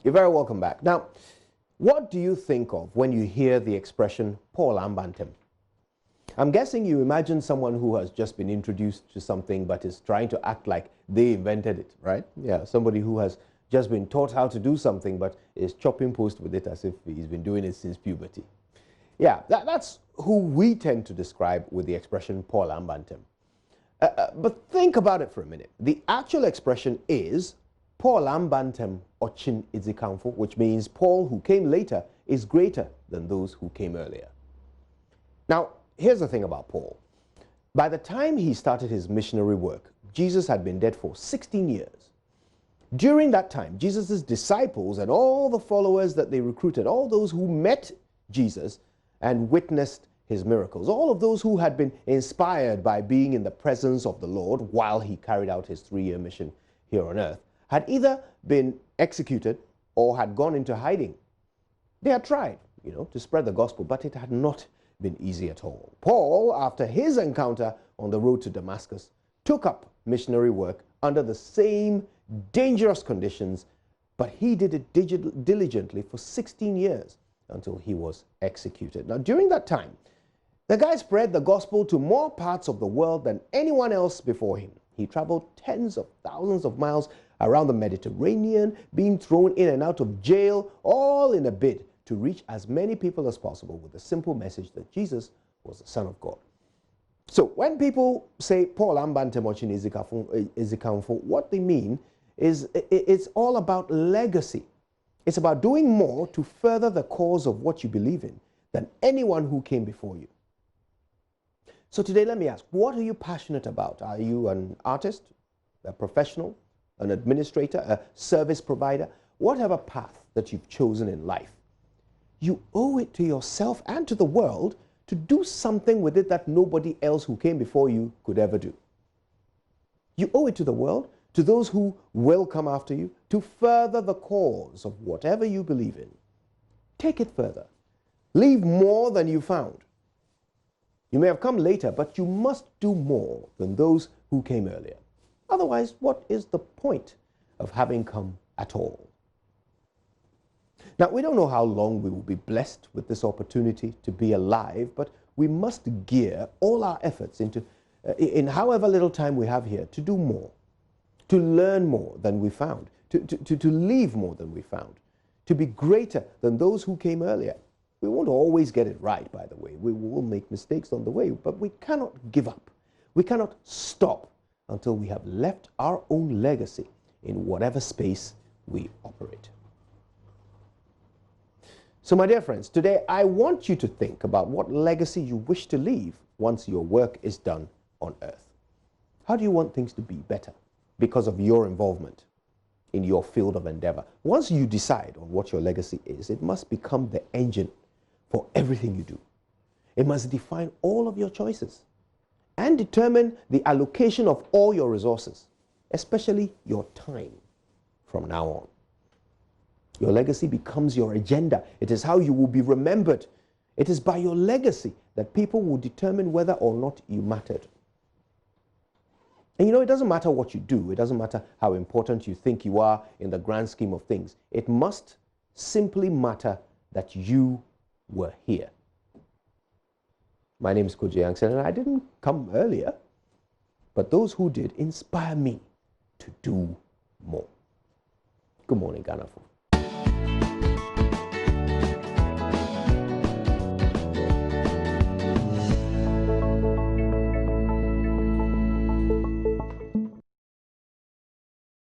You're very welcome back. Now, what do you think of when you hear the expression Paul Ammba Ntsem? I'm guessing you imagine someone who has just been introduced to something but is trying to act like they invented it, right? Yeah, somebody who has just been taught how to do something but is chopping post with it as if he's been doing it since puberty. Yeah, that's who we tend to describe with the expression Paul Ammba Ntsem. But think about it for a minute. The actual expression is Paul Ammba Ntsem Ochin Idzikamfo, which means Paul who came later is greater than those who came earlier. Now, here's the thing about Paul. By the time he started his missionary work, Jesus had been dead for 16 years. During that time, Jesus' disciples and all the followers that they recruited, all those who met Jesus and witnessed his miracles, all of those who had been inspired by being in the presence of the Lord while he carried out his 3-year mission here on earth, had either been executed or had gone into hiding. They had tried, to spread the gospel, but it had not been easy at all. Paul, after his encounter on the road to Damascus, took up missionary work under the same dangerous conditions, but he did it diligently for 16 years until he was executed. Now, during that time, the guy spread the gospel to more parts of the world than anyone else before him. He traveled tens of thousands of miles around the Mediterranean, being thrown in and out of jail, all in a bid to reach as many people as possible with the simple message that Jesus was the Son of God. So when people say Paul Ammba Ntsem Ochin Idzikamfo, what they mean is it's all about legacy. It's about doing more to further the cause of what you believe in than anyone who came before you. So today, let me ask, what are you passionate about? Are you an artist, a professional, an administrator, a service provider? Whatever path that you've chosen in life, you owe it to yourself and to the world to do something with it that nobody else who came before you could ever do. You owe it to the world, to those who will come after you, to further the cause of whatever you believe in. Take it further. Leave more than you found. You may have come later, but you must do more than those who came earlier. Otherwise, what is the point of having come at all? Now, we don't know how long we will be blessed with this opportunity to be alive, but we must gear all our efforts in however little time we have here to do more, to learn more than we found, to leave more than we found, to be greater than those who came earlier. We won't always get it right, by the way. We will make mistakes on the way, but we cannot give up. We cannot stop until we have left our own legacy in whatever space we operate. So, my dear friends, today I want you to think about what legacy you wish to leave once your work is done on earth. How do you want things to be better because of your involvement in your field of endeavor? Once you decide on what your legacy is, it must become the engine for everything you do. It must define all of your choices and determine the allocation of all your resources, especially your time from now on. Your legacy becomes your agenda. It is how you will be remembered. It is by your legacy that people will determine whether or not you mattered. And it doesn't matter what you do. It doesn't matter how important you think you are in the grand scheme of things. It must simply matter that you were here. My name is Kojo Yankson, and I didn't come earlier, but those who did inspire me to do more. Good morning, Ghana.